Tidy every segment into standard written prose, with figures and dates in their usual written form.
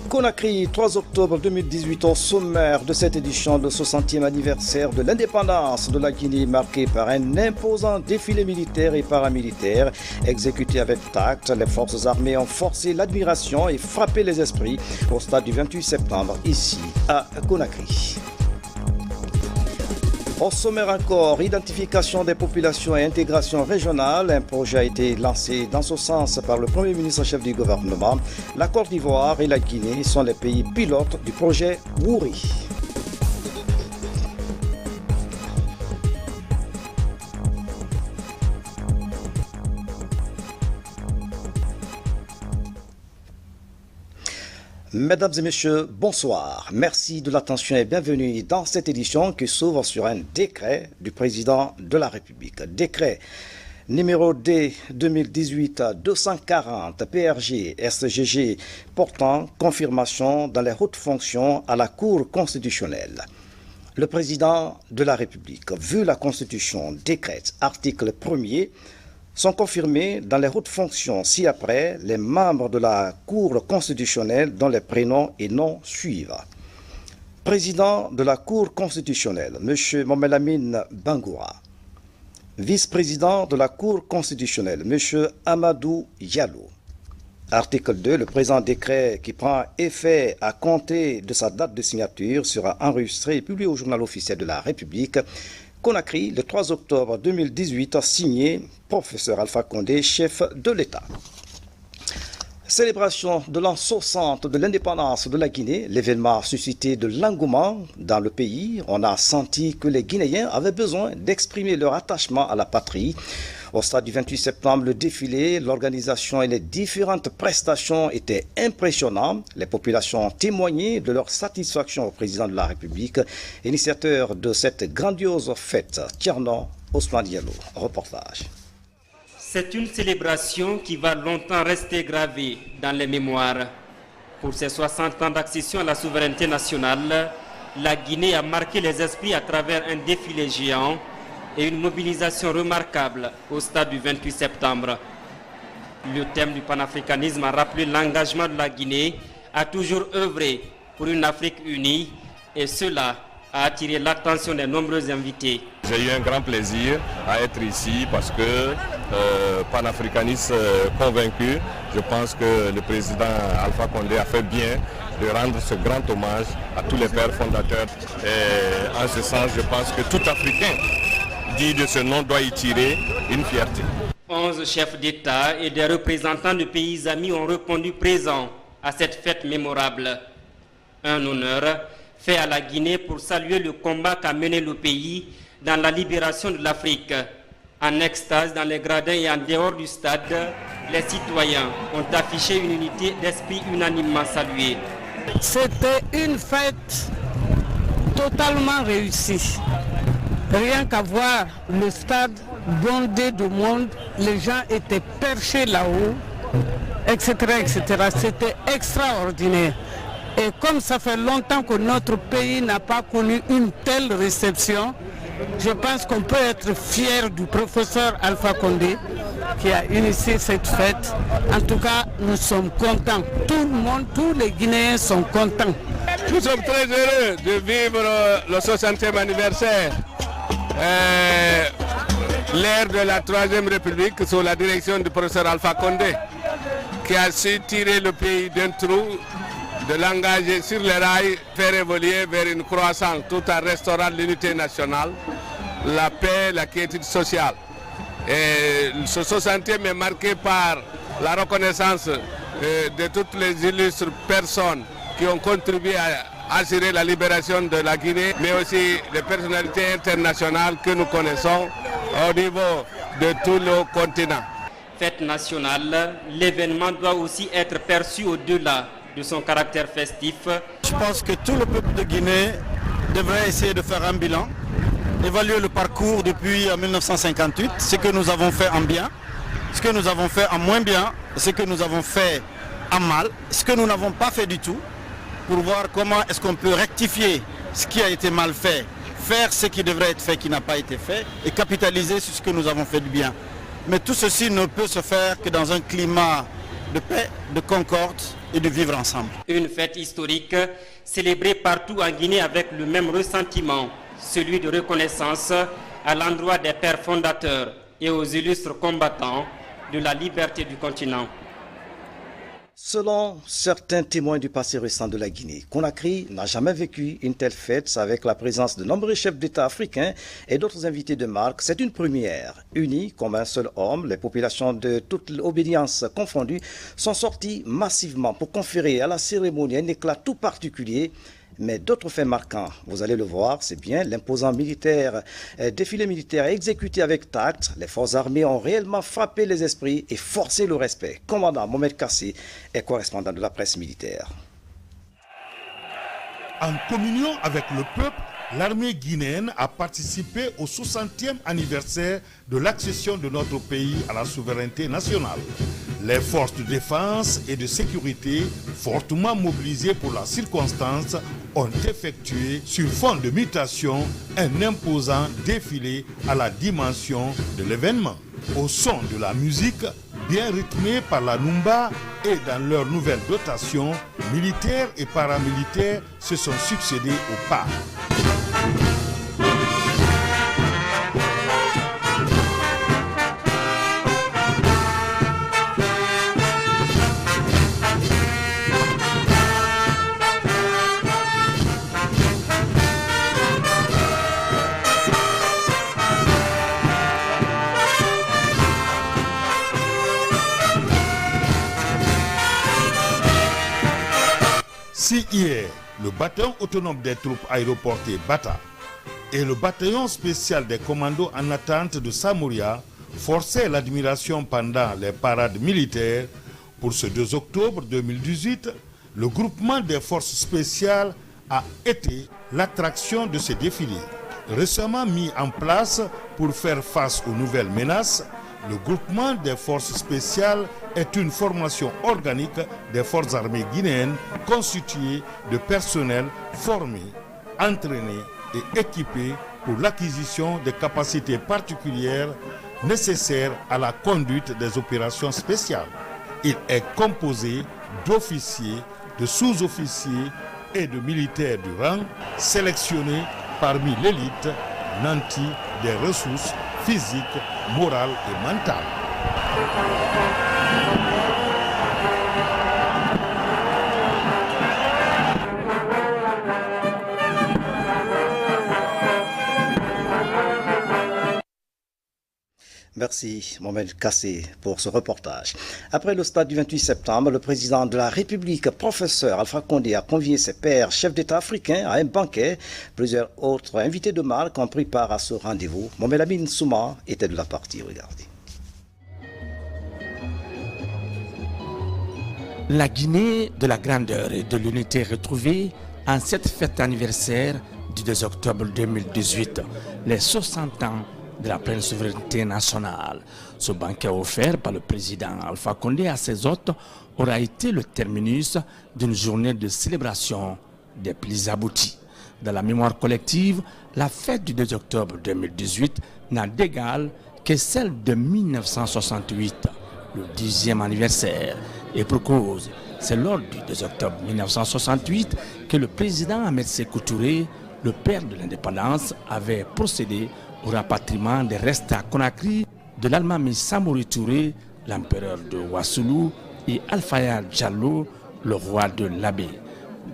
Conakry, 3 octobre 2018, au sommaire de cette édition de 60e anniversaire de l'indépendance de la Guinée, marquée par un imposant défilé militaire et paramilitaire exécuté avec tact. Les forces armées ont forcé l'admiration et frappé les esprits au stade du 28 septembre, ici à Conakry. Au sommaire encore, identification des populations et intégration régionale. Un projet a été lancé dans ce sens par le Premier ministre chef du gouvernement. La Côte d'Ivoire et la Guinée sont les pays pilotes du projet Wouri. Mesdames et messieurs, bonsoir. Merci de l'attention et bienvenue dans cette édition qui s'ouvre sur un décret du président de la République. Décret numéro D 2018-240 PRG SGG portant confirmation dans les hautes fonctions à la Cour constitutionnelle. Le président de la République, vu la Constitution, décrète article 1er, sont confirmés dans les hautes fonctions ci-après les membres de la Cour constitutionnelle dont les prénoms et noms suivent. Président de la Cour constitutionnelle, M. Momelamine Bangoura. Vice-président de la Cour constitutionnelle, M. Amadou Diallo. Article 2, le présent décret qui prend effet à compter de sa date de signature sera enregistré et publié au journal officiel de la République. Conakry, le 3 octobre 2018, a signé professeur Alpha Condé, chef de l'État. Célébration de l'an 60 de l'indépendance de la Guinée, l'événement a suscité de l'engouement dans le pays. On a senti que les Guinéens avaient besoin d'exprimer leur attachement à la patrie. Au stade du 28 septembre, le défilé, l'organisation et les différentes prestations étaient impressionnants. Les populations ont témoigné de leur satisfaction au président de la République, initiateur de cette grandiose fête. Tierno Ousmane Diallo, reportage. C'est une célébration qui va longtemps rester gravée dans les mémoires. Pour ses 60 ans d'accession à la souveraineté nationale, la Guinée a marqué les esprits à travers un défilé géant et une mobilisation remarquable au stade du 28 septembre. Le thème du panafricanisme a rappelé l'engagement de la Guinée à toujours œuvrer pour une Afrique unie et cela a attiré l'attention des nombreux invités. J'ai eu un grand plaisir à être ici parce que panafricaniste convaincu, je pense que le président Alpha Condé a fait bien de rendre ce grand hommage à tous les pères fondateurs. Et en ce sens, je pense que tout Africain dit de ce nom doit y tirer une fierté. 11 chefs d'État et des représentants de pays amis ont répondu présents à cette fête mémorable. Un honneur fait à la Guinée pour saluer le combat qu'a mené le pays dans la libération de l'Afrique. En extase dans les gradins et en dehors du stade, les citoyens ont affiché une unité d'esprit unanimement saluée. C'était une fête totalement réussie. Rien qu'à voir le stade bondé de monde, les gens étaient perchés là-haut, etc., etc. C'était extraordinaire. Et comme ça fait longtemps que notre pays n'a pas connu une telle réception, je pense qu'on peut être fier du professeur Alpha Condé qui a initié cette fête. En tout cas, nous sommes contents. Tout le monde, tous les Guinéens sont contents. Nous sommes très heureux de vivre le 60e anniversaire. L'ère de la Troisième République sous la direction du professeur Alpha Condé qui a su tirer le pays d'un trou, de l'engager sur les rails, faire évoluer vers une croissance tout en restaurant l'unité nationale, la paix, la quiétude sociale. Et ce 60e est marqué par la reconnaissance de toutes les illustres personnes qui ont contribué à assurer la libération de la Guinée, mais aussi les personnalités internationales que nous connaissons au niveau de tout le continent. Fête nationale, l'événement doit aussi être perçu au-delà de son caractère festif. Je pense que tout le peuple de Guinée devrait essayer de faire un bilan, évaluer le parcours depuis 1958, ce que nous avons fait en bien, ce que nous avons fait en moins bien, ce que nous avons fait à mal, ce que nous n'avons pas fait du tout, pour voir comment est-ce qu'on peut rectifier ce qui a été mal fait, faire ce qui devrait être fait qui n'a pas été fait et capitaliser sur ce que nous avons fait de bien. Mais tout ceci ne peut se faire que dans un climat de paix, de concorde et de vivre ensemble. Une fête historique célébrée partout en Guinée avec le même ressentiment, celui de reconnaissance à l'endroit des pères fondateurs et aux illustres combattants de la liberté du continent. Selon certains témoins du passé récent de la Guinée, Conakry n'a jamais vécu une telle fête avec la présence de nombreux chefs d'État africains et d'autres invités de marque. C'est une première. Unis comme un seul homme, les populations de toute obédience confondues sont sorties massivement pour conférer à la cérémonie un éclat tout particulier. Mais d'autres faits marquants, vous allez le voir, c'est bien l'imposant défilé militaire exécuté avec tact. Les forces armées ont réellement frappé les esprits et forcé le respect. Commandant Mohamed Kassé est correspondant de la presse militaire. En communion avec le peuple, l'armée guinéenne a participé au 60e anniversaire de l'accession de notre pays à la souveraineté nationale. Les forces de défense et de sécurité, fortement mobilisées pour la circonstance, ont effectué sur fond de mutation un imposant défilé à la dimension de l'événement. Au son de la musique, bien rythmée par la Numba et dans leur nouvelle dotation, militaires et paramilitaires se sont succédés au pas. Si hier, le bataillon autonome des troupes aéroportées Bata et le bataillon spécial des commandos en attente de Samoria forçaient l'admiration pendant les parades militaires, pour ce 2 octobre 2018, le groupement des forces spéciales a été l'attraction de ces défilés. Récemment mis en place pour faire face aux nouvelles menaces, le groupement des forces spéciales est une formation organique des forces armées guinéennes constituée de personnel formé, entraîné et équipé pour l'acquisition de capacités particulières nécessaires à la conduite des opérations spéciales. Il est composé d'officiers, de sous-officiers et de militaires du rang sélectionnés parmi l'élite nantie des ressources physiques, morales et mentales. Merci Mohamed Kassé pour ce reportage. Après le stade du 28 septembre, le président de la République, professeur Alpha Condé, a convié ses pairs chefs d'État africains à un banquet. Plusieurs autres invités de marque ont pris part à ce rendez-vous. Mohamed Amin Souma était de la partie. Regardez. La Guinée de la grandeur et de l'unité retrouvée en cette fête anniversaire du 2 octobre 2018, les 60 ans de la pleine souveraineté nationale. Ce banquet offert par le président Alpha Condé à ses hôtes aura été le terminus d'une journée de célébration des plus aboutis. Dans la mémoire collective, la fête du 2 octobre 2018 n'a d'égal que celle de 1968, le 10e anniversaire. Et pour cause, c'est lors du 2 octobre 1968 que le président Ahmed Sékou Touré, le père de l'indépendance, avait procédé au rapatriement des restes à Conakry de l'Almami Samori Touré, l'empereur de Ouassoulou, et Alfaya Diallo, le roi de Labé,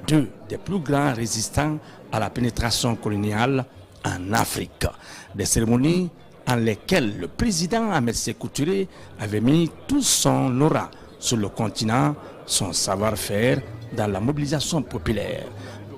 deux des plus grands résistants à la pénétration coloniale en Afrique. Des cérémonies en lesquelles le président Ahmed Sékou Touré avait mis tout son aura sur le continent, son savoir-faire dans la mobilisation populaire.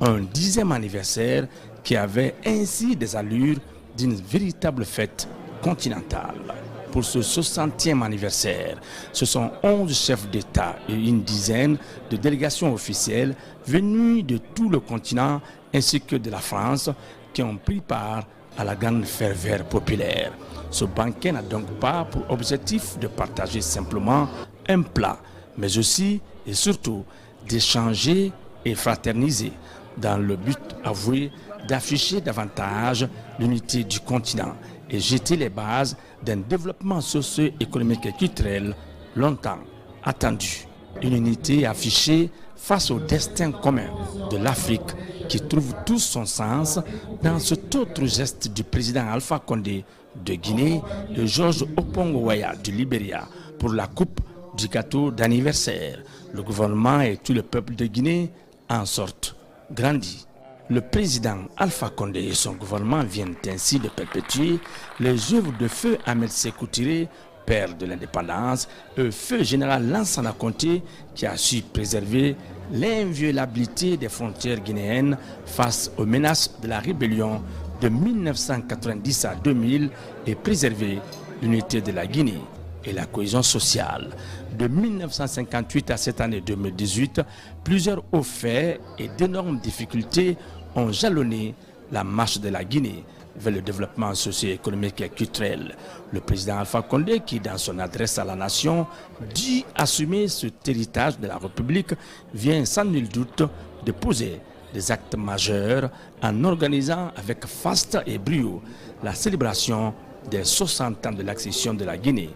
Un 10e anniversaire qui avait ainsi des allures d'une véritable fête continentale. Pour ce 60e anniversaire, ce sont 11 chefs d'État et une dizaine de délégations officielles venues de tout le continent ainsi que de la France qui ont pris part à la grande ferveur populaire. Ce banquet n'a donc pas pour objectif de partager simplement un plat, mais aussi et surtout d'échanger et fraterniser dans le but avoué d'afficher davantage l'unité du continent et jeter les bases d'un développement socio-économique et culturel longtemps attendu. Une unité affichée face au destin commun de l'Afrique qui trouve tout son sens dans cet autre geste du président Alpha Condé de Guinée et George Oppong-Weah du Libéria pour la coupe du gâteau d'anniversaire. Le gouvernement et tout le peuple de Guinée en sortent grandis. Le président Alpha Condé et son gouvernement viennent ainsi de perpétuer les œuvres de feu Ahmed Sékou Touré, père de l'indépendance, et feu général Lansana Conté qui a su préserver l'inviolabilité des frontières guinéennes face aux menaces de la rébellion de 1990 à 2000 et préserver l'unité de la Guinée et la cohésion sociale. De 1958 à cette année 2018, plusieurs hauts faits et d'énormes difficultés ont jalonné la marche de la Guinée vers le développement socio-économique et culturel. Le président Alpha Condé, qui dans son adresse à la nation dit assumer cet héritage de la République, vient sans nul doute de poser des actes majeurs en organisant avec faste et brio la célébration des 60 ans de l'accession de la Guinée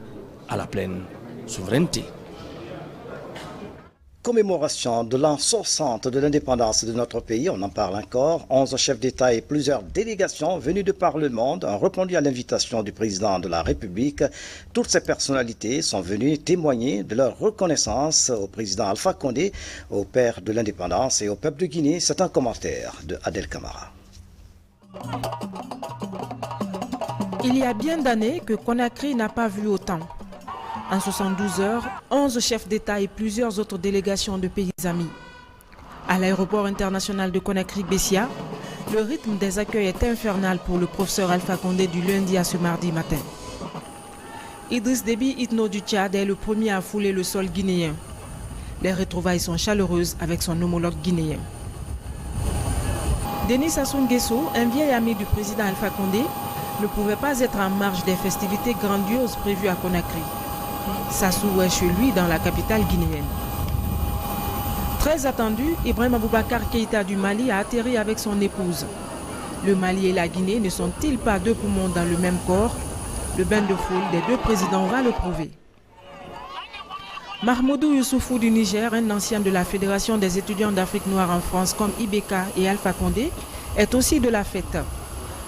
à la pleine souveraineté. Commémoration de l'an 60 de l'indépendance de notre pays, on en parle encore. 11 chefs d'État et plusieurs délégations venues de par le monde ont répondu à l'invitation du président de la République. Toutes ces personnalités sont venues témoigner de leur reconnaissance au président Alpha Condé, au père de l'indépendance et au peuple de Guinée. C'est un commentaire de Adel Camara. Il y a bien d'années que Conakry n'a pas vu autant. En 72 heures, 11 chefs d'État et plusieurs autres délégations de pays amis. À l'aéroport international de Conakry-Bessia, le rythme des accueils est infernal pour le professeur Alpha Condé du lundi à ce mardi matin. Idriss Déby Itno du Tchad est le premier à fouler le sol guinéen. Les retrouvailles sont chaleureuses avec son homologue guinéen. Denis Sassou Nguesso, un vieil ami du président Alpha Condé, ne pouvait pas être en marge des festivités grandioses prévues à Conakry. Sassou est chez lui dans la capitale guinéenne. Très attendu, Ibrahima Boubacar Keïta du Mali a atterri avec son épouse. Le Mali et la Guinée ne sont-ils pas deux poumons dans le même corps? Le bain de foule des deux présidents va le prouver. Mahmoudou Youssoufou du Niger, un ancien de la Fédération des étudiants d'Afrique noire en France comme Ibeka et Alpha Condé, est aussi de la fête.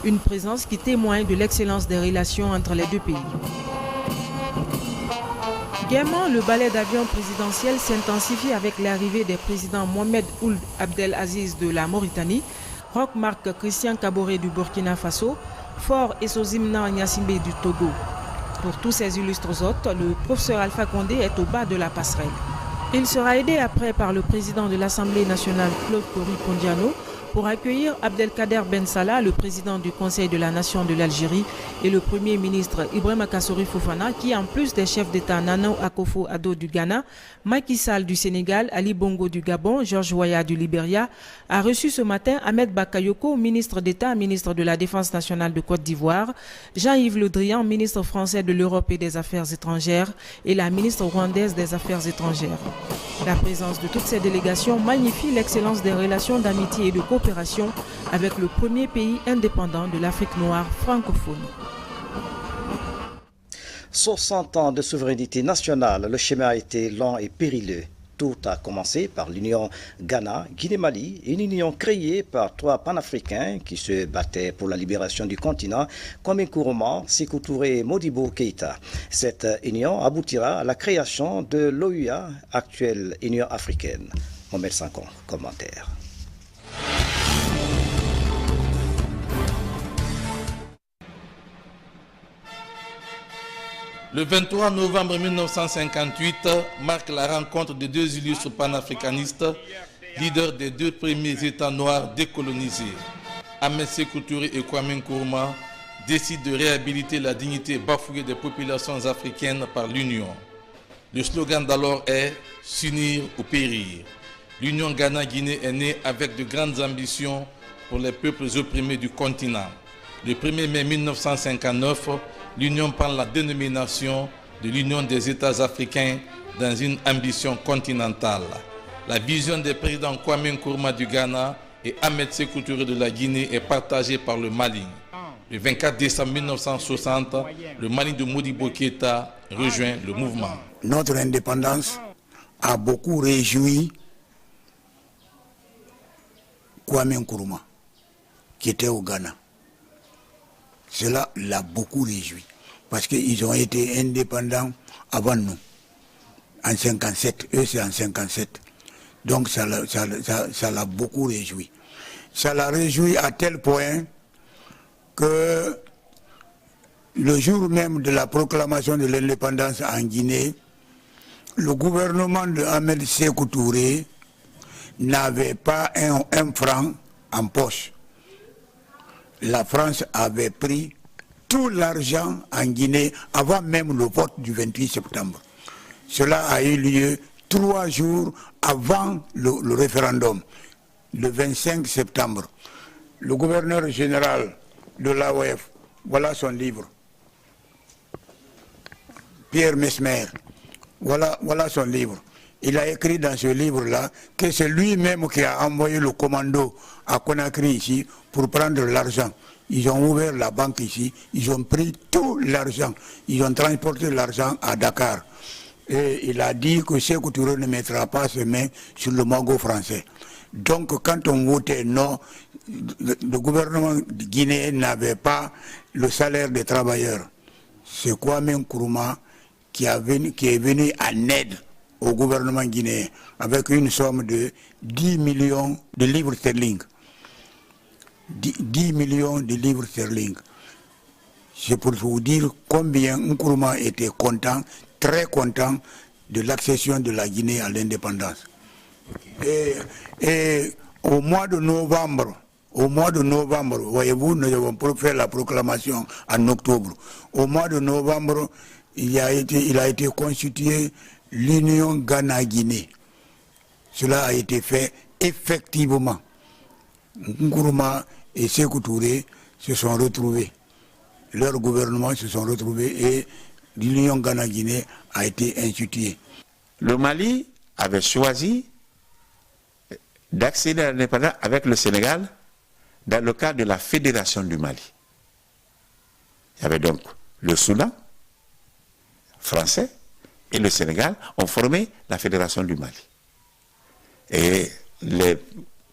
Une présence qui témoigne de l'excellence des relations entre les deux pays. Gaiement, le ballet d'avion présidentiel s'intensifie avec l'arrivée des présidents Mohamed Ould Abdel Aziz de la Mauritanie, Roch Marc Christian Kaboré du Burkina Faso, Faure Essozimna Gnassingbé du Togo. Pour tous ces illustres hôtes, le professeur Alpha Condé est au bas de la passerelle. Il sera aidé après par le président de l'Assemblée nationale Claude Kory Pondiano pour accueillir Abdelkader Ben Salah, le président du Conseil de la Nation de l'Algérie, et le Premier ministre Ibrahima Kassori Fofana, qui en plus des chefs d'État Nana Akufo-Addo du Ghana, Macky Sall du Sénégal, Ali Bongo du Gabon, George Weah du Libéria, a reçu ce matin Ahmed Bakayoko, ministre d'État, ministre de la Défense nationale de Côte d'Ivoire, Jean-Yves Le Drian, ministre français de l'Europe et des Affaires étrangères, et la ministre rwandaise des Affaires étrangères. La présence de toutes ces délégations magnifie l'excellence des relations d'amitié et de coopération avec le premier pays indépendant de l'Afrique noire francophone. 60 ans de souveraineté nationale, le chemin a été lent et périlleux. Tout a commencé par l'Union Ghana-Guinée-Mali, une union créée par 3 panafricains qui se battaient pour la libération du continent, comme Nkrumah, Sékou Touré et Modibo Keïta. Cette union aboutira à la création de l'OUA, actuelle Union africaine. Mohamed Sankon, commentaire. Le 23 novembre 1958 marque la rencontre de 2 illustres panafricanistes, leaders des 2 premiers États noirs décolonisés. Ahmed Sékou Touré et Kwame Nkrumah décident de réhabiliter la dignité bafouée des populations africaines par l'Union. Le slogan d'alors est « S'unir ou périr ». L'Union Ghana-Guinée est née avec de grandes ambitions pour les peuples opprimés du continent. Le 1er mai 1959, l'Union prend la dénomination de l'Union des États africains dans une ambition continentale. La vision des présidents Kwame Nkrumah du Ghana et Ahmed Sékou Touré de la Guinée est partagée par le Mali. Le 24 décembre 1960, le Mali de Modibo Keïta rejoint le mouvement. Notre indépendance a beaucoup réjoui Kwame Nkrumah, qui était au Ghana. Cela l'a beaucoup réjoui, parce qu'ils ont été indépendants avant nous, en 57, eux c'est en 57. Donc ça l'a beaucoup réjoui. Ça l'a réjoui à tel point que le jour même de la proclamation de l'indépendance en Guinée, le gouvernement de Ahmed Sékou Touré n'avait pas un franc en poche. La France avait pris tout l'argent en Guinée avant même le vote du 28 septembre. Cela a eu lieu 3 jours avant le référendum, le 25 septembre. Le gouverneur général de l'AOF, voilà son livre. Pierre Mesmer, voilà son livre. Il a écrit dans ce livre-là que c'est lui-même qui a envoyé le commando à Conakry ici pour prendre l'argent. Ils ont ouvert la banque ici, ils ont pris tout l'argent, ils ont transporté l'argent à Dakar. Et il a dit que Sékou Touré ne mettra pas ses mains sur le magot français. Donc quand on votait non, le gouvernement guinéen n'avait pas le salaire des travailleurs. C'est Kwame Nkrumah qui est venu en aide au gouvernement guinéen avec une somme de 10 millions de livres sterling. 10 millions de livres sterling. C'est pour vous dire combien Nkrumah était content, très content de l'accession de la Guinée à l'indépendance. Et au mois de novembre, voyez-vous, nous avons fait la proclamation en octobre. Au mois de novembre, il a été constitué l'Union Ghana-Guinée. Cela a été fait effectivement. Nkrumah et Sékou Touré se sont retrouvés. Leurs gouvernements se sont retrouvés et l'Union Ghana-Guinée a été instituée. Le Mali avait choisi d'accéder à l'indépendance avec le Sénégal dans le cadre de la Fédération du Mali. Il y avait donc le Soudan français et le Sénégal ont formé la Fédération du Mali. Et les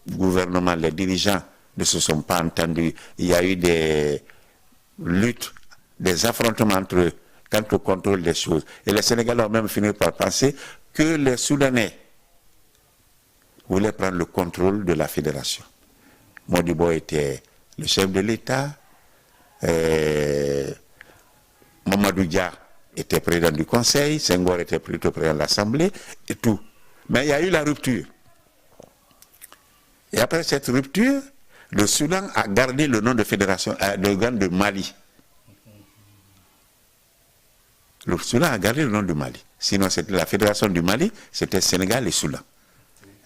gouvernements, les dirigeants ne se sont pas entendus. Il y a eu des luttes, des affrontements entre eux quant au contrôle des choses. Et les Sénégalais ont même fini par penser que les Soudanais voulaient prendre le contrôle de la fédération. Modibo était le chef de l'État, Mamadou Dia était président du Conseil, Senghor était plutôt président de l'Assemblée, et tout. Mais il y a eu la rupture. Et après cette rupture, le Soudan a gardé le nom de fédération, de Mali. Le Soudan a gardé le nom du Mali. Sinon, c'était la fédération du Mali, c'était Sénégal et Soudan.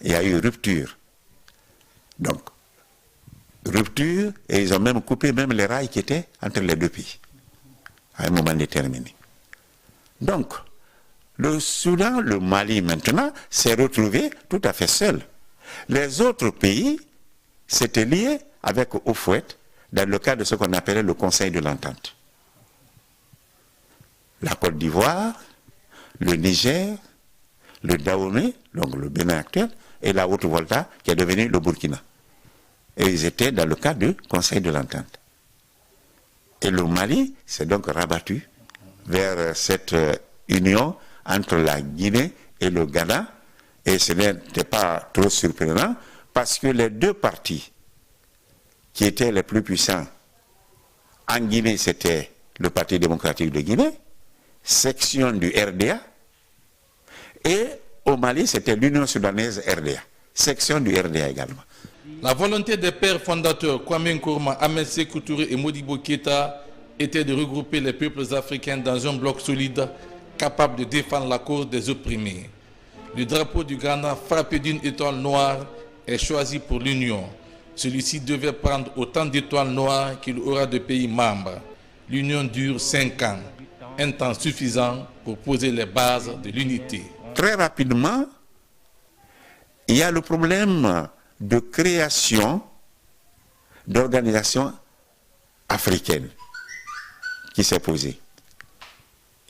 Il y a eu rupture. Donc, rupture, et ils ont même coupé même les rails qui étaient entre les deux pays, à un moment déterminé. Donc, le Soudan, le Mali maintenant, s'est retrouvé tout à fait seul. Les autres pays s'étaient liés avec Houphouët dans le cadre de ce qu'on appelait le Conseil de l'Entente. La Côte d'Ivoire, le Niger, le Dahomey, donc le Bénin actuel, et la Haute-Volta, qui est devenue le Burkina. Et ils étaient dans le cadre du Conseil de l'Entente. Et le Mali s'est donc rabattu vers cette union entre la Guinée et le Ghana. Et ce n'était pas trop surprenant, parce que les deux partis qui étaient les plus puissants en Guinée, c'était le Parti démocratique de Guinée, section du RDA, et au Mali, c'était l'Union soudanaise RDA, section du RDA également. La volonté des pères fondateurs Kwame Nkrumah, Ahmed Sékou Touré et Modibo Keïta était de regrouper les peuples africains dans un bloc solide capable de défendre la cause des opprimés. Le drapeau du Ghana, frappé d'une étoile noire, est choisi pour l'Union. Celui-ci devait prendre autant d'étoiles noires qu'il aura de pays membres. L'Union dure 5 ans, un temps suffisant pour poser les bases de l'unité. très rapidement, il y a le problème de création d'organisations africaines qui s'est posé.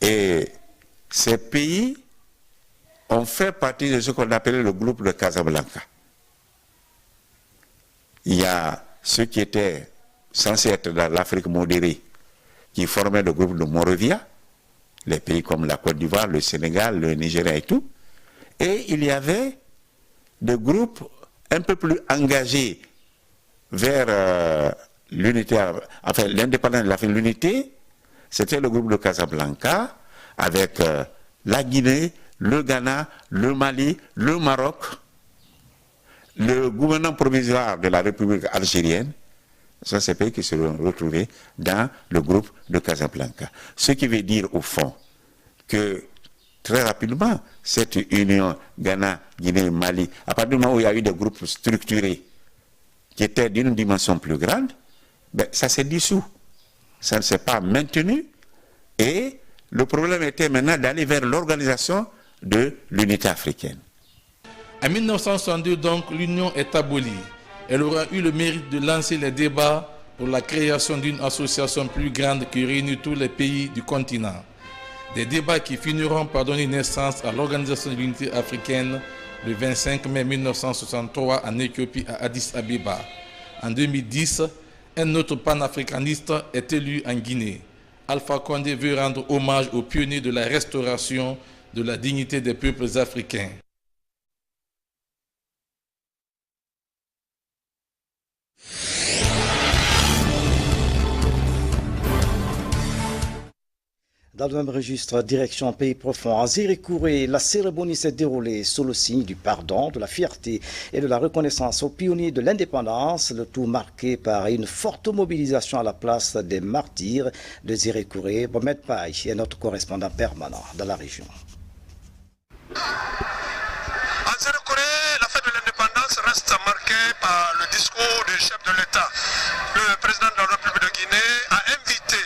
Et ces pays ont fait partie de ce qu'on appelait le groupe de Casablanca. Il y a ceux qui étaient censés être dans l'Afrique modérée, qui formaient le groupe de Monrovia, les pays comme la Côte d'Ivoire, le Sénégal, le Nigeria et tout. Et il y avait des groupes un peu plus engagés vers l'unité, enfin l'indépendance de l'Afrique. L'unité, c'était le groupe de Casablanca, avec la Guinée, le Ghana, le Mali, le Maroc, le gouvernement provisoire de la République algérienne. Ce sont ces pays qui se sont retrouvés dans le groupe de Casablanca. Ce qui veut dire au fond que très rapidement, cette union Ghana, Guinée, Mali, à partir du moment où il y a eu des groupes structurés qui étaient d'une dimension plus grande, ben, ça s'est dissous. Ça ne s'est pas maintenu. Et le problème était maintenant d'aller vers l'organisation de l'unité africaine. En 1962, donc, l'Union est abolie. Elle aura eu le mérite de lancer les débats pour la création d'une association plus grande qui réunit tous les pays du continent. Des débats qui finiront par donner naissance à l'Organisation de l'Unité africaine le 25 mai 1963 en Éthiopie à Addis Abeba. En 2010, un autre panafricaniste est élu en Guinée. Alpha Condé veut rendre hommage aux pionniers de la restauration de la dignité des peuples africains. Dans le même registre, direction Pays Profond, à Zérikouré, la cérémonie s'est déroulée sous le signe du pardon, de la fierté et de la reconnaissance aux pionniers de l'indépendance, le tout marqué par une forte mobilisation à la place des martyrs de Zérikouré. Mohamed Paye est notre correspondant permanent dans la région. À Zérikouré, la fête de l'indépendance reste marquée par le discours du chef de l'État. Le président de la République de Guinée a invité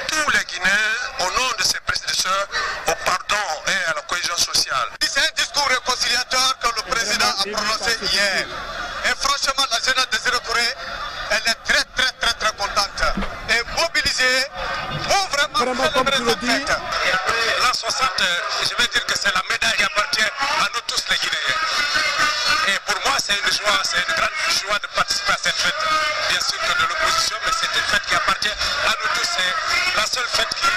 tous les Guinéens, au nom de ses prédécesseurs, au pardon et à la cohésion sociale. C'est un discours réconciliateur que le président a prononcé hier. Et franchement, la jeunesse de Zérikouré, elle est très contente et mobilisée pour vraiment célébrer cette fête. L'an 60, je vais dire que c'est la médaille qui appartient à nous tous les Guinéens. Et pour moi, c'est une joie, c'est une grande joie de participer à cette fête. Bien sûr que de l'opposition, mais c'est une fête qui appartient à nous tous. C'est la seule fête qui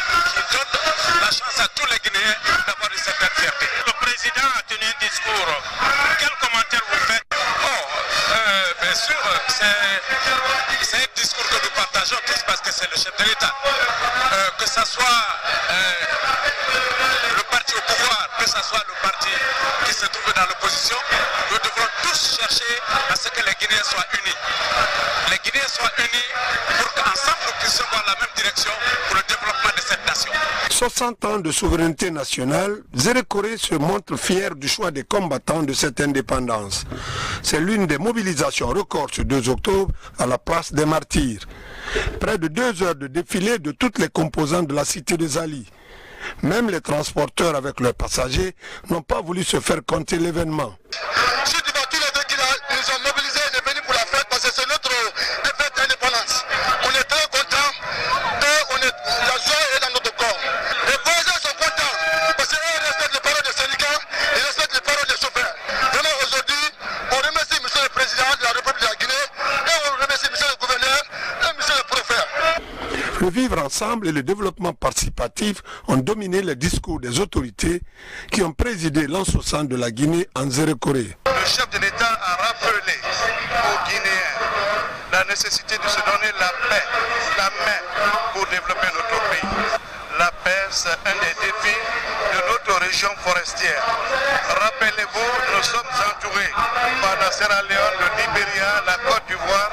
donne la chance à tous les Guinéens d'avoir une certaine fierté. Le président a tenu un discours. Quel commentaire vous faites? Bien sûr, c'est un discours que nous partageons tous parce que c'est le chef de l'État. Que ce soit le parti au pouvoir, que ce soit le parti qui se trouve dans l'opposition, nous devrons tous chercher à ce que les Guinéens soient unis. Les Guinéens soient unis pour qu'ensemble nous puissions voir la même direction pour le développement de cette nation. 60 ans de souveraineté nationale, Zérikouré se montre fier du choix des combattants de cette indépendance. C'est l'une des mobilisations records ce 2 octobre à la place des martyrs. Près de 2 heures de défilé de toutes les composantes de la cité de Zali. Même les transporteurs avec leurs passagers n'ont pas voulu se faire compter l'événement. Si tu vois tous les deux qui nous ont mobilisés, on est venus pour la fête parce que c'est notre fête d'indépendance. On est très contents, la joie est dans notre corps. Les voisins sont contents parce qu'ils respectent les paroles des syndicats, ils respectent les paroles des chauffeurs. Vraiment aujourd'hui, on remercie M. le Président de la République de la Guinée et on remercie M. le Gouverneur et M. le Préfet. Le vivre ensemble et le développement participatif ont dominé les discours des autorités qui ont présidé l'an 60 de la Guinée en Zérikouré. Le chef de l'État a rappelé aux Guinéens la nécessité de se donner la paix, la main pour développer notre pays. La paix, c'est un des défis de notre région forestière. Rappelez-vous, nous sommes entourés par la Sierra Leone, le Libéria, la Côte d'Ivoire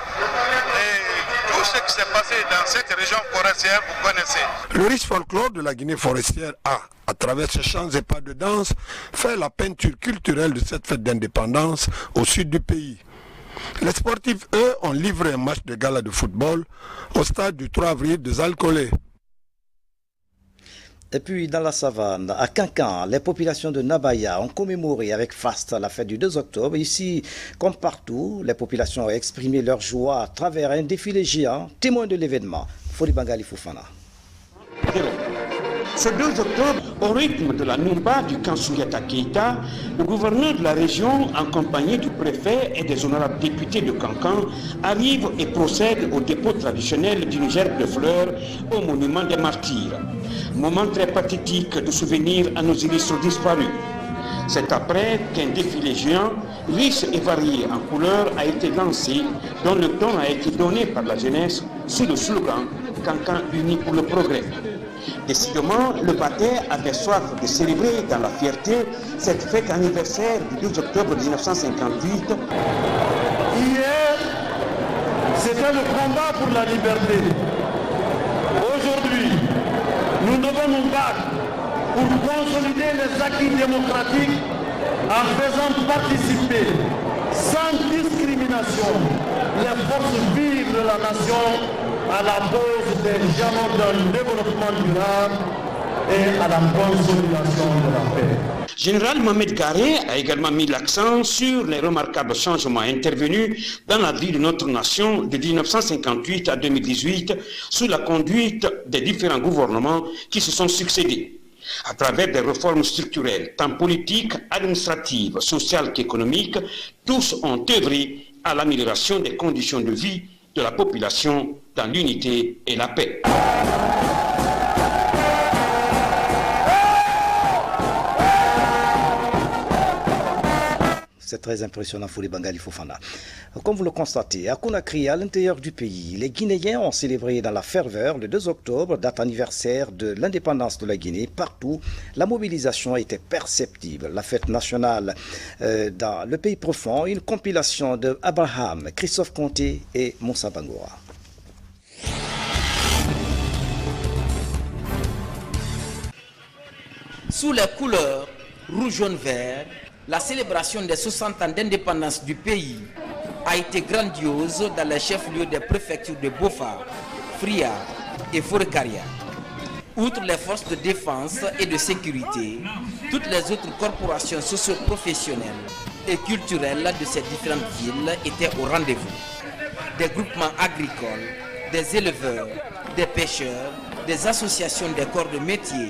et tout ce qui s'est passé dans cette région forestière, vous connaissez. Le riche folklore de la Guinée forestière a, à travers ses chants et pas de danse, fait la peinture culturelle de cette fête d'indépendance au sud du pays. Les sportifs, eux, ont livré un match de gala de football au stade du 3 avril de Zalkolé. Et puis dans la savane, à Kankan, les populations de Nabaya ont commémoré avec faste la fête du 2 octobre. Ici, comme partout, les populations ont exprimé leur joie à travers un défilé géant, témoin de l'événement. Foli Bangali Fofana. Ce 2 octobre, au rythme de la Numba du camp Souriata Keïta, le gouverneur de la région, accompagné du préfet et des honorables députés de Kankan, arrive et procède au dépôt traditionnel d'une gerbe de fleurs au monument des martyrs. Moment très pathétique de souvenir à nos illustres disparus. C'est après qu'un défilé géant, riche et varié en couleurs, a été lancé, dont le ton a été donné par la jeunesse sous le slogan « Kankan uni pour le progrès ». Décidément, le Bater avait soif de célébrer dans la fierté cette fête anniversaire du 2 octobre 1958. Hier, c'était le combat pour la liberté. Aujourd'hui, nous devons nous battre pour consolider les acquis démocratiques en faisant participer sans discrimination les forces vives de la nation à la cause des jalons d'un développement durable et à la consolidation de la paix. Général Mohamed Garé a également mis l'accent sur les remarquables changements intervenus dans la vie de notre nation de 1958 à 2018 sous la conduite des différents gouvernements qui se sont succédés. À travers des réformes structurelles, tant politiques, administratives, sociales qu'économiques, tous ont œuvré à l'amélioration des conditions de vie de la population dans l'unité et la paix. C'est très impressionnant, Foli Bangali Fofana. Comme vous le constatez, à Conakry, à l'intérieur du pays, les Guinéens ont célébré dans la ferveur le 2 octobre, date anniversaire de l'indépendance de la Guinée. Partout, la mobilisation était perceptible. La fête nationale dans le pays profond, une compilation de Abraham, Christophe Conté et Moussa Bangoura. Sous les couleurs rouge, jaune, vert, la célébration des 60 ans d'indépendance du pays a été grandiose dans les chefs-lieux des préfectures de Bofa, Fria et Forêt-Caria. Outre les forces de défense et de sécurité, toutes les autres corporations socio-professionnelles et culturelles de ces différentes villes étaient au rendez-vous. Des groupements agricoles, des éleveurs, des pêcheurs, des associations des corps de métier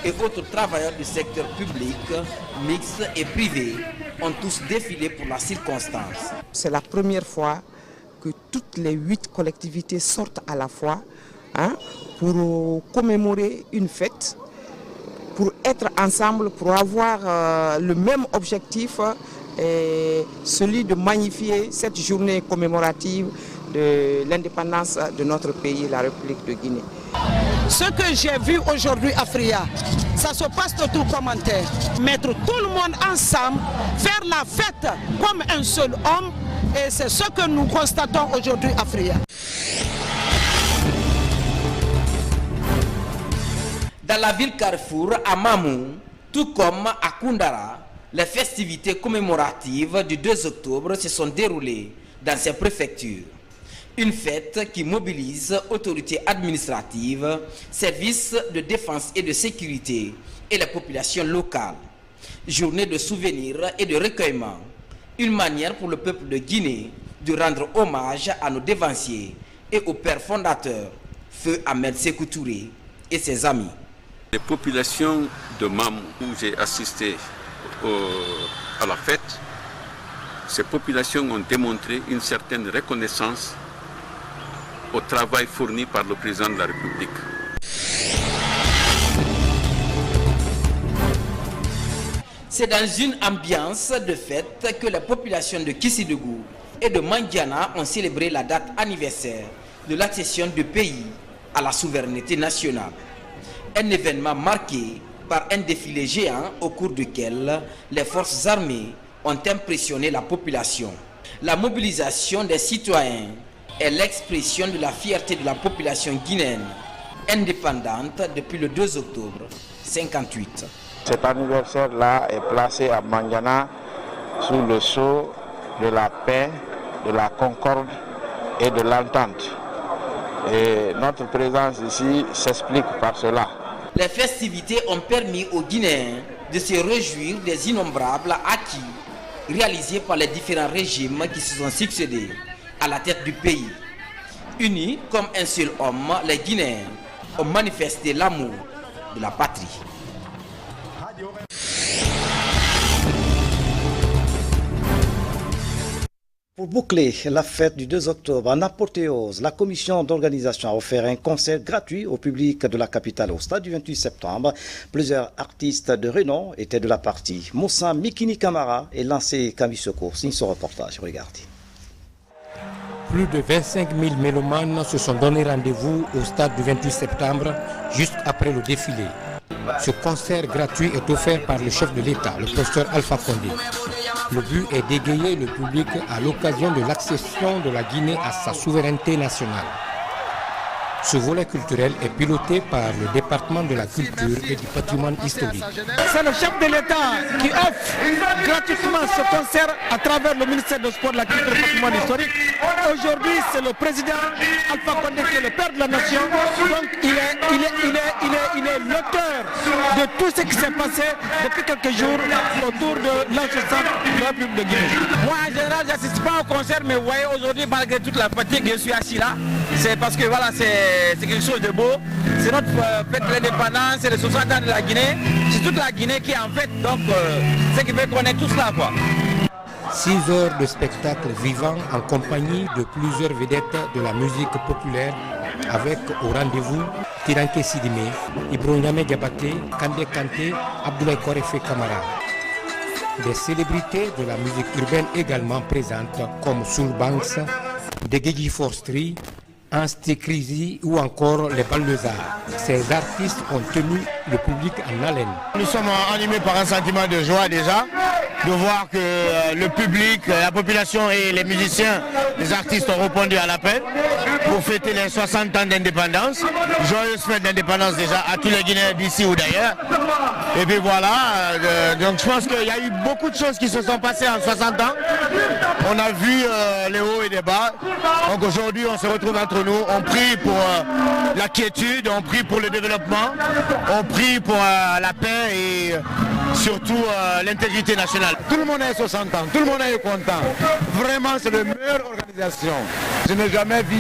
et autres travailleurs du secteur public, mixte et privé ont tous défilé pour la circonstance. C'est la première fois que toutes les 8 collectivités sortent à la fois pour commémorer une fête, pour être ensemble, pour avoir le même objectif, celui de magnifier cette journée commémorative de l'indépendance de notre pays, la République de Guinée. Ce que j'ai vu aujourd'hui à Fria, ça se passe de tout commentaire. Mettre tout le monde ensemble, faire la fête comme un seul homme, et c'est ce que nous constatons aujourd'hui à Fria. Dans la ville Carrefour, à Mamou, tout comme à Koundara, les festivités commémoratives du 2 octobre se sont déroulées dans ces préfectures. Une fête qui mobilise autorités administratives, services de défense et de sécurité et les populations locales. Journée de souvenirs et de recueillement. Une manière pour le peuple de Guinée de rendre hommage à nos dévanciers et au père fondateur, Feu Ahmed Sékou Touré et ses amis. Les populations de Mamou où j'ai assisté à la fête, ces populations ont démontré une certaine reconnaissance au travail fourni par le président de la République. C'est dans une ambiance de fête que les populations de Kissidougou et de Mandiana ont célébré la date anniversaire de l'accession du pays à la souveraineté nationale. Un événement marqué par un défilé géant au cours duquel les forces armées ont impressionné la population. La mobilisation des citoyens est l'expression de la fierté de la population guinéenne, indépendante depuis le 2 octobre 1958. Cet anniversaire-là est placé à Mandiana sous le sceau de la paix, de la concorde et de l'entente. Et notre présence ici s'explique par cela. Les festivités ont permis aux Guinéens de se réjouir des innombrables acquis réalisés par les différents régimes qui se sont succédés à la tête du pays. Unis comme un seul homme, les Guinéens ont manifesté l'amour de la patrie. Pour boucler la fête du 2 octobre en apothéose, la commission d'organisation a offert un concert gratuit au public de la capitale au stade du 28 septembre. Plusieurs artistes de renom étaient de la partie. Moussa Mikini Kamara et Lancé Kamisoko signent ce reportage. Regardez. Plus de 25 000 mélomanes se sont donné rendez-vous au stade du 28 septembre, juste après le défilé. Ce concert gratuit est offert par le chef de l'État, le professeur Alpha Condé. Le but est d'égayer le public à l'occasion de l'accession de la Guinée à sa souveraineté nationale. Ce volet culturel est piloté par le département de la culture et du patrimoine historique. C'est le chef de l'État qui offre gratuitement ce concert à travers le ministère des Sports, de la Culture et du patrimoine historique. Aujourd'hui, c'est le président Alpha Condé qui est le père de la nation. Donc il est l'auteur de tout ce qui s'est passé depuis quelques jours autour de l'an 60 de la République de Guinée. Moi, en général, je n'assiste pas au concert, mais vous voyez, aujourd'hui, malgré toute la fatigue, je suis assis là. C'est parce que voilà, c'est quelque chose de beau. C'est notre fête de l'indépendance, c'est les 60 ans de la Guinée. C'est toute la Guinée qui est en fête, donc ce qui fait qu'on est tous là, quoi. 6 heures de spectacle vivant en compagnie de plusieurs vedettes de la musique populaire avec au rendez-vous Tiranke Sidimé, Ibrahima Diabaté, Kandé Kanté, Abdoulaye Korefe Kamara. Des célébrités de la musique urbaine également présentes comme Soul Banks, Degeji Forstry, Ansti Krisi ou encore les Balthazar. Ces artistes ont tenu le public en haleine. Nous sommes animés par un sentiment de joie déjà, de voir que le public, la population et les musiciens, les artistes ont répondu à l'appel pour fêter les 60 ans d'indépendance. Joyeuse fête d'indépendance déjà à tous les Guinéens d'ici ou d'ailleurs. Et puis voilà, donc je pense qu'il y a eu beaucoup de choses qui se sont passées en 60 ans. On a vu les hauts et les bas. Donc aujourd'hui on se retrouve entre nous, on prie pour la quiétude, on prie pour le développement, on prie pour la paix et surtout l'intégrité nationale. Tout le monde est 60 ans, tout le monde est content. Vraiment, c'est la meilleure organisation. Je n'ai jamais vu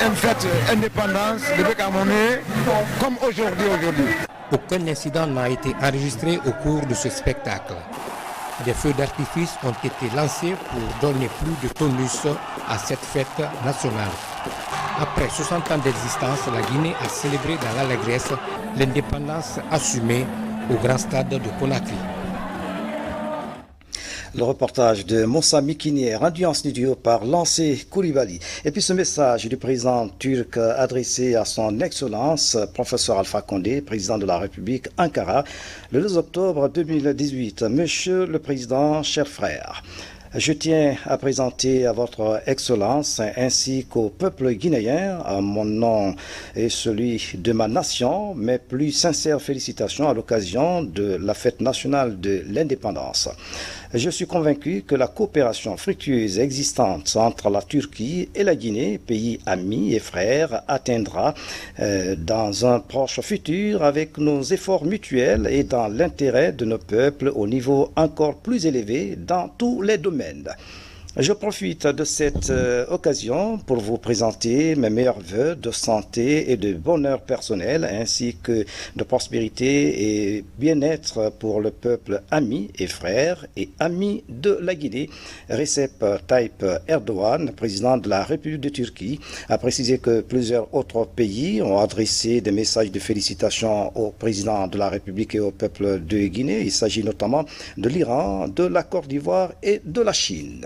une fête indépendance de Cameroun comme aujourd'hui. Aucun incident n'a été enregistré au cours de ce spectacle. Des feux d'artifice ont été lancés pour donner plus de tonus à cette fête nationale. Après 60 ans d'existence, la Guinée a célébré dans l'allégresse l'indépendance assumée au grand stade de Conakry. Le reportage de Moussa Mikini est rendu en studio par Lancé Koulibaly. Et puis ce message du président turc adressé à son Excellence, professeur Alpha Condé, président de la République Ankara, le 2 octobre 2018. Monsieur le Président, chers frères, je tiens à présenter à votre Excellence ainsi qu'au peuple guinéen, à mon nom et celui de ma nation, mes plus sincères félicitations à l'occasion de la fête nationale de l'indépendance. Je suis convaincu que la coopération fructueuse existante entre la Turquie et la Guinée, pays amis et frères, atteindra dans un proche futur avec nos efforts mutuels et dans l'intérêt de nos peuples au niveau encore plus élevé dans tous les domaines. Je profite de cette occasion pour vous présenter mes meilleurs vœux de santé et de bonheur personnel ainsi que de prospérité et bien-être pour le peuple ami et frère et ami de la Guinée. Recep Tayyip Erdogan, président de la République de Turquie, a précisé que plusieurs autres pays ont adressé des messages de félicitations au président de la République et au peuple de Guinée. Il s'agit notamment de l'Iran, de la Côte d'Ivoire et de la Chine.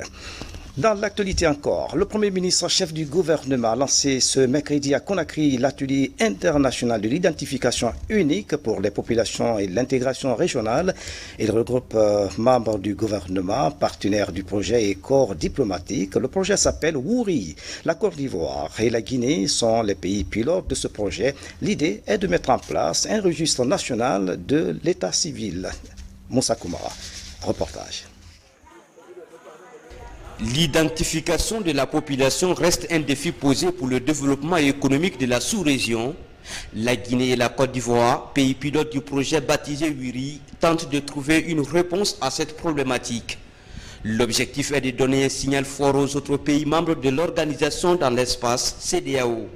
Dans l'actualité encore, le Premier ministre chef du gouvernement a lancé ce mercredi à Conakry l'atelier international de l'identification unique pour les populations et l'intégration régionale. Il regroupe membres du gouvernement, partenaires du projet et corps diplomatique. Le projet s'appelle Wouri. La Côte d'Ivoire et la Guinée sont les pays pilotes de ce projet. L'idée est de mettre en place un registre national de l'état civil. Moussa Koumara, reportage. L'identification de la population reste un défi posé pour le développement économique de la sous-région, La Guinée et la Côte d'Ivoire, pays pilotes du projet baptisé WIRI, tentent de trouver une réponse à cette problématique. L'objectif est de donner un signal fort aux autres pays membres de l'organisation dans l'espace CEDEAO.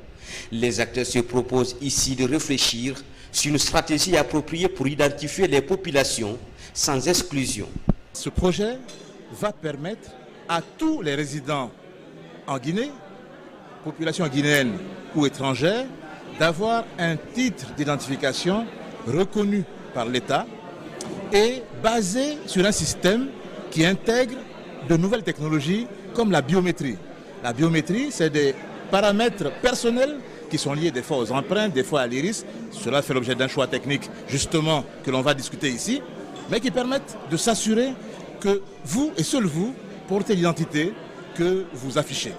Les acteurs se proposent ici de réfléchir sur une stratégie appropriée pour identifier les populations sans exclusion. Ce projet va permettre à tous les résidents en Guinée, population guinéenne ou étrangère, d'avoir un titre d'identification reconnu par l'État et basé sur un système qui intègre de nouvelles technologies comme la biométrie. La biométrie, c'est des paramètres personnels qui sont liés des fois aux empreintes, des fois à l'iris. Cela fait l'objet d'un choix technique justement que l'on va discuter ici, mais qui permettent de s'assurer que vous et seul vous portez l'identité que vous affichez.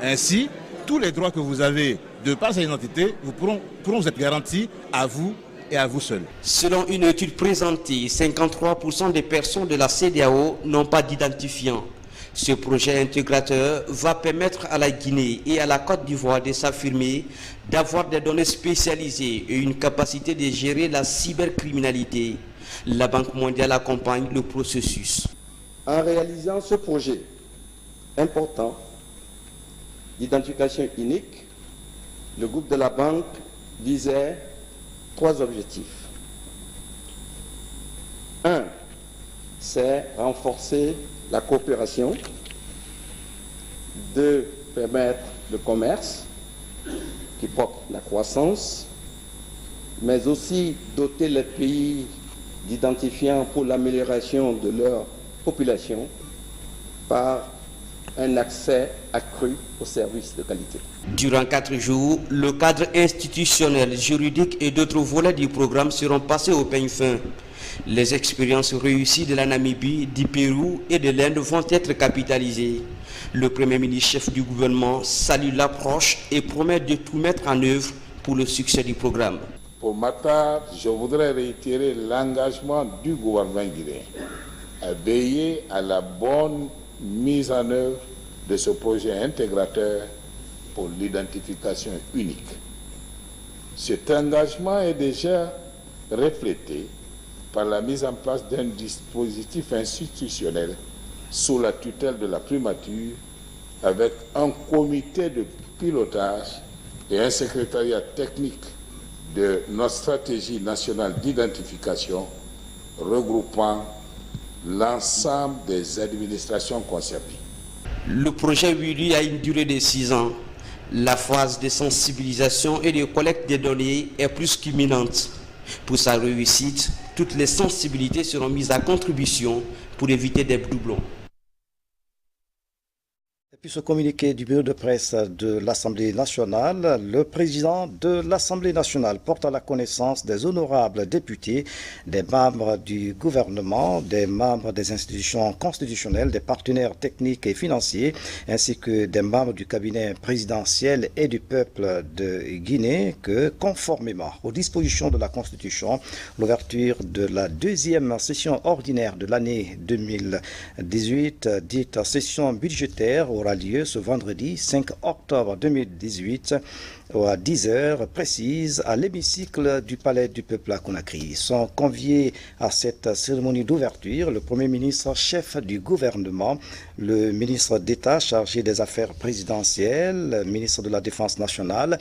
Ainsi, tous les droits que vous avez de par cette identité pourront vous être garantis à vous et à vous seul. Selon une étude présentée, 53% des personnes de la CEDEAO n'ont pas d'identifiant. Ce projet intégrateur va permettre à la Guinée et à la Côte d'Ivoire de s'affirmer, d'avoir des données spécialisées et une capacité de gérer la cybercriminalité. La Banque mondiale accompagne le processus. En réalisant ce projet important d'identification unique, le groupe de la Banque visait 3 objectifs. 1, c'est renforcer la coopération. 2, permettre le commerce qui porte la croissance, mais aussi doter les pays d'identifiants pour l'amélioration de leur population par un accès accru aux services de qualité. Durant 4 jours, le cadre institutionnel, juridique et d'autres volets du programme seront passés au peigne fin. Les expériences réussies de la Namibie, du Pérou et de l'Inde vont être capitalisées. Le Premier ministre chef du gouvernement salue l'approche et promet de tout mettre en œuvre pour le succès du programme. Pour ma part, je voudrais réitérer l'engagement du gouvernement guinéen à veiller à la bonne mise en œuvre de ce projet intégrateur pour l'identification unique. Cet engagement est déjà reflété par la mise en place d'un dispositif institutionnel sous la tutelle de la primature avec un comité de pilotage et un secrétariat technique de notre stratégie nationale d'identification regroupant l'ensemble des administrations concernées. Le projet WIRI a une durée de 6 ans. La phase de sensibilisation et de collecte des données est plus qu'imminente. Pour sa réussite, toutes les sensibilités seront mises à contribution pour éviter des doublons. Depuis ce communiqué du bureau de presse de l'Assemblée nationale, le président de l'Assemblée nationale porte à la connaissance des honorables députés, des membres du gouvernement, des membres des institutions constitutionnelles, des partenaires techniques et financiers, ainsi que des membres du cabinet présidentiel et du peuple de Guinée que, conformément aux dispositions de la Constitution, l'ouverture de la 2e session ordinaire de l'année 2018, dite session budgétaire, aura lieu ce vendredi 5 octobre 2018 à 10h précise à l'hémicycle du Palais du Peuple à Conakry. Sont conviés à cette cérémonie d'ouverture le Premier ministre chef du gouvernement, le ministre d'État chargé des affaires présidentielles, le ministre de la Défense nationale,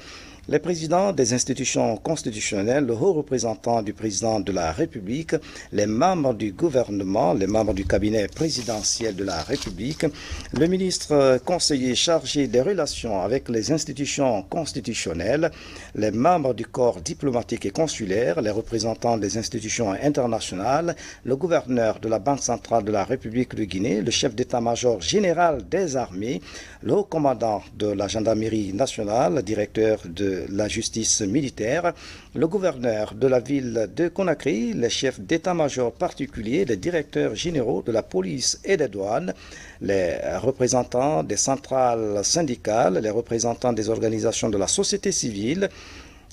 les présidents des institutions constitutionnelles, le haut représentant du président de la République, les membres du gouvernement, les membres du cabinet présidentiel de la République, le ministre conseiller chargé des relations avec les institutions constitutionnelles, les membres du corps diplomatique et consulaire, les représentants des institutions internationales, le gouverneur de la Banque centrale de la République de Guinée, le chef d'état-major général des armées, le haut commandant de la gendarmerie nationale, directeur de la justice militaire, le gouverneur de la ville de Conakry, les chefs d'état-major particuliers, les directeurs généraux de la police et des douanes, les représentants des centrales syndicales, les représentants des organisations de la société civile,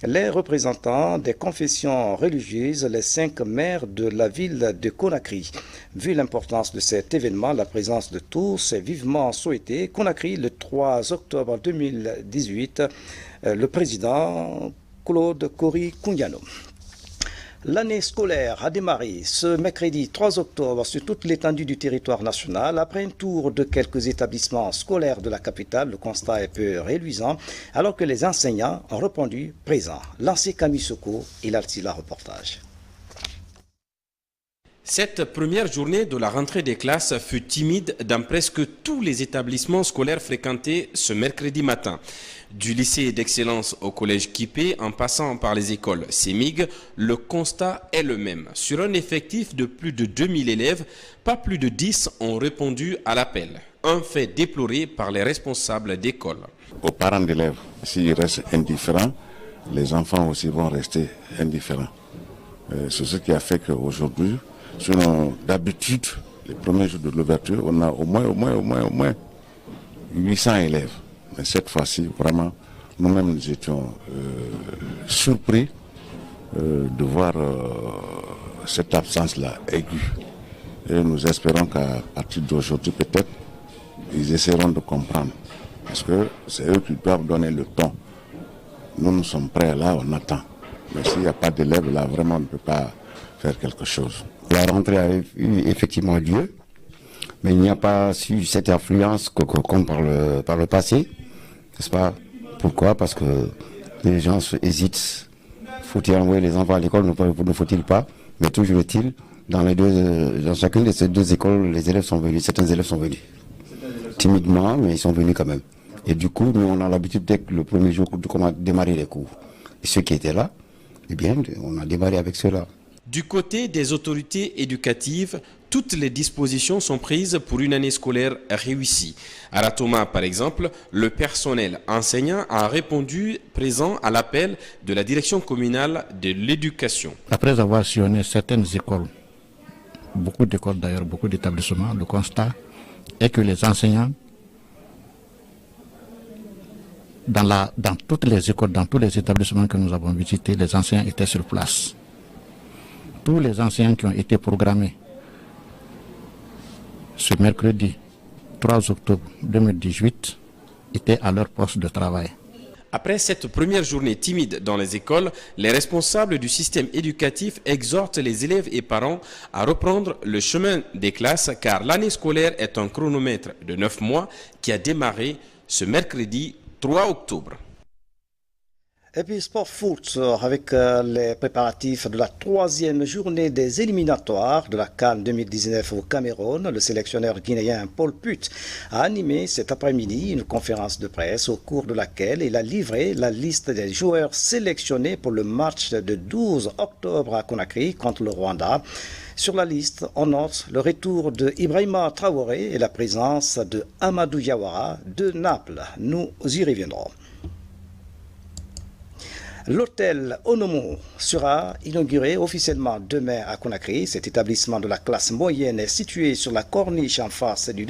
les représentants des confessions religieuses, les 5 maires de la ville de Conakry. Vu l'importance de cet événement, la présence de tous est vivement souhaitée. Conakry, le 3 octobre 2018, le président Claude Kori Kundiano. L'année scolaire a démarré ce mercredi 3 octobre sur toute l'étendue du territoire national. Après un tour de quelques établissements scolaires de la capitale, le constat est peu réluisant, alors que les enseignants ont répondu présents. Lancé Camille Soko et l'Altila reportage. Cette première journée de la rentrée des classes fut timide dans presque tous les établissements scolaires fréquentés ce mercredi matin. Du lycée d'excellence au collège Kipé, en passant par les écoles CEMIG, le constat est le même. Sur un effectif de plus de 2000 élèves, pas plus de 10 ont répondu à l'appel. Un fait déploré par les responsables d'école. Aux parents d'élèves, s'ils restent indifférents, les enfants aussi vont rester indifférents. C'est ce qui a fait qu'aujourd'hui, sinon d'habitude, les premiers jours de l'ouverture, on a au moins 800 élèves. Mais cette fois-ci, vraiment, nous-mêmes nous étions surpris de voir cette absence-là aiguë. Et nous espérons qu'à partir d'aujourd'hui, peut-être, ils essaieront de comprendre. Parce que c'est eux qui doivent donner le ton. Nous sommes prêts là, on attend. Mais s'il n'y a pas d'élèves, là, vraiment, on ne peut pas faire quelque chose. La rentrée a eu effectivement lieu, mais il n'y a pas eu cette influence comme par le passé. N'est-ce pas? Pourquoi? Parce que les gens hésitent. Faut-il envoyer les enfants à l'école? Ne faut-il pas? Mais toujours est-il, dans chacune de ces deux écoles, les élèves sont venus, certains élèves sont venus. Timidement, mais ils sont venus quand même. Et du coup, nous, on a l'habitude, dès que le premier jour, de démarrer les cours. Et ceux qui étaient là, eh bien, on a démarré avec ceux-là. Du côté des autorités éducatives, toutes les dispositions sont prises pour une année scolaire réussie. À Ratoma, par exemple, le personnel enseignant a répondu présent à l'appel de la direction communale de l'éducation. Après avoir sillonné certaines écoles, beaucoup d'écoles d'ailleurs, beaucoup d'établissements, le constat est que les enseignants, dans toutes les écoles, dans tous les établissements que nous avons visités, les enseignants étaient sur place. Tous les enseignants qui ont été programmés ce mercredi 3 octobre 2018 étaient à leur poste de travail. Après cette première journée timide dans les écoles, les responsables du système éducatif exhortent les élèves et parents à reprendre le chemin des classes car l'année scolaire est un chronomètre de 9 mois qui a démarré ce mercredi 3 octobre. Et puis sport foot avec les préparatifs de la troisième journée des éliminatoires de la CAN 2019 au Cameroun. Le sélectionneur guinéen Paul Put a animé cet après-midi une conférence de presse au cours de laquelle il a livré la liste des joueurs sélectionnés pour le match de 12 octobre à Conakry contre le Rwanda. Sur la liste, on note le retour de Ibrahima Traoré et la présence de Amadou Diawara de Naples. Nous y reviendrons. L'hôtel Onomo sera inauguré officiellement demain à Conakry. Cet établissement de la classe moyenne est situé sur la corniche en face du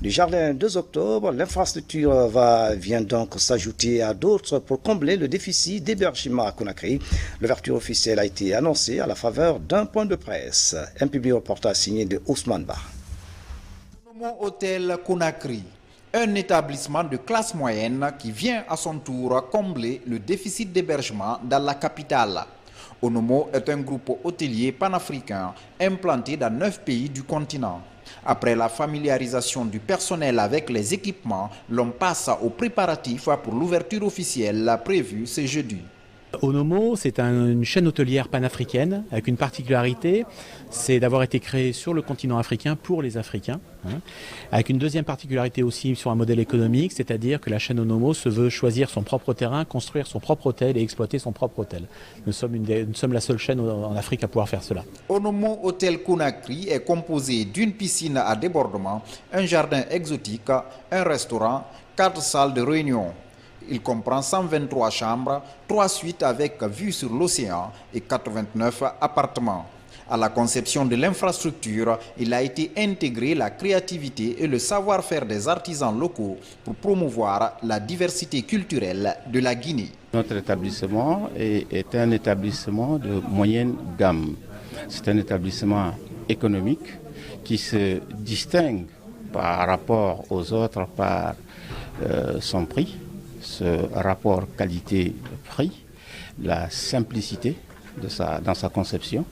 jardin 2 octobre. L'infrastructure vient donc s'ajouter à d'autres pour combler le déficit d'hébergement à Conakry. L'ouverture officielle a été annoncée à la faveur d'un point de presse. Un public reportage signé de Ousmane Ba. Onomo Hôtel Conakry. Un établissement de classe moyenne qui vient à son tour combler le déficit d'hébergement dans la capitale. Onomo est un groupe hôtelier panafricain implanté dans 9 pays du continent. Après la familiarisation du personnel avec les équipements, l'on passe aux préparatifs pour l'ouverture officielle prévue ce jeudi. Onomo, c'est une chaîne hôtelière panafricaine avec une particularité, c'est d'avoir été créée sur le continent africain pour les Africains, avec une deuxième particularité aussi sur un modèle économique, c'est-à-dire que la chaîne Onomo se veut choisir son propre terrain, construire son propre hôtel et exploiter son propre hôtel. Nous sommes la seule chaîne en Afrique à pouvoir faire cela. Onomo Hôtel Conakry est composé d'une piscine à débordement, un jardin exotique, un restaurant, 4 salles de réunion. Il comprend 123 chambres, 3 suites avec vue sur l'océan et 89 appartements. À la conception de l'infrastructure, il a été intégré la créativité et le savoir-faire des artisans locaux pour promouvoir la diversité culturelle de la Guinée. Notre établissement est un établissement de moyenne gamme. C'est un établissement économique qui se distingue par rapport aux autres par son prix. Ce rapport qualité-prix, la simplicité dans sa conception,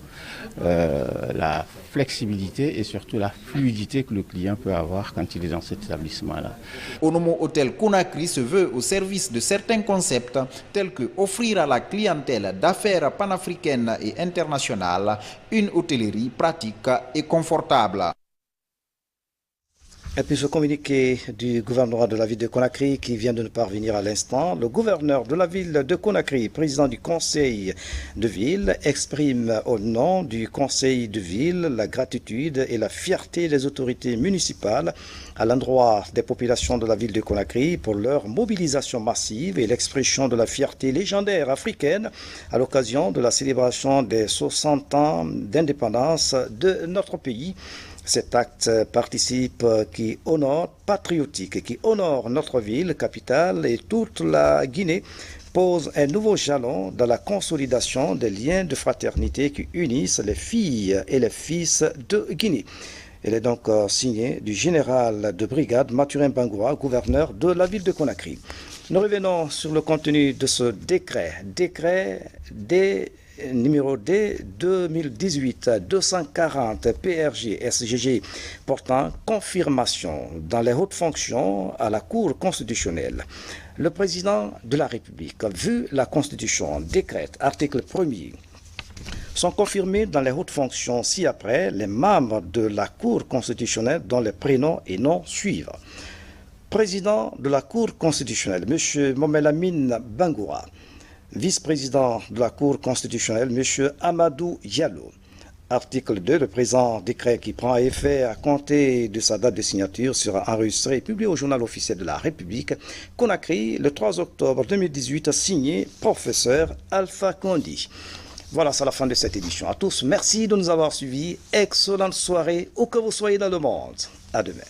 la flexibilité et surtout la fluidité que le client peut avoir quand il est dans cet établissement-là. Onomo Hôtel Conakry se veut au service de certains concepts tels que offrir à la clientèle d'affaires panafricaines et internationales une hôtellerie pratique et confortable. Et puis ce communiqué du gouvernement de la ville de Conakry qui vient de nous parvenir à l'instant, le gouverneur de la ville de Conakry, président du conseil de ville, exprime au nom du conseil de ville la gratitude et la fierté des autorités municipales à l'endroit des populations de la ville de Conakry pour leur mobilisation massive et l'expression de la fierté légendaire africaine à l'occasion de la célébration des 60 ans d'indépendance de notre pays. Cet acte participe qui honore, patriotique et qui honore notre ville, capitale et toute la Guinée, pose un nouveau jalon dans la consolidation des liens de fraternité qui unissent les filles et les fils de Guinée. Elle est donc signée du général de brigade Mathurin Bangoura, gouverneur de la ville de Conakry. Nous revenons sur le contenu de ce décret numéro D 2018-240 PRG-SGG portant confirmation dans les hautes fonctions à la Cour constitutionnelle. Le président de la République, vu la Constitution, décrète, article 1er, sont confirmés dans les hautes fonctions ci-après les membres de la Cour constitutionnelle dont les prénoms et noms suivent. Président de la Cour constitutionnelle, M. Momelamine Bangoura. Vice-président de la Cour constitutionnelle, M. Amadou Diallo. Article 2, le présent décret qui prend effet à compter de sa date de signature sera enregistré et publié au journal officiel de la République. Conakry, le 3 octobre 2018, signé professeur Alpha Condi. Voilà, c'est la fin de cette édition. À tous, merci de nous avoir suivis. Excellente soirée, où que vous soyez dans le monde. À demain.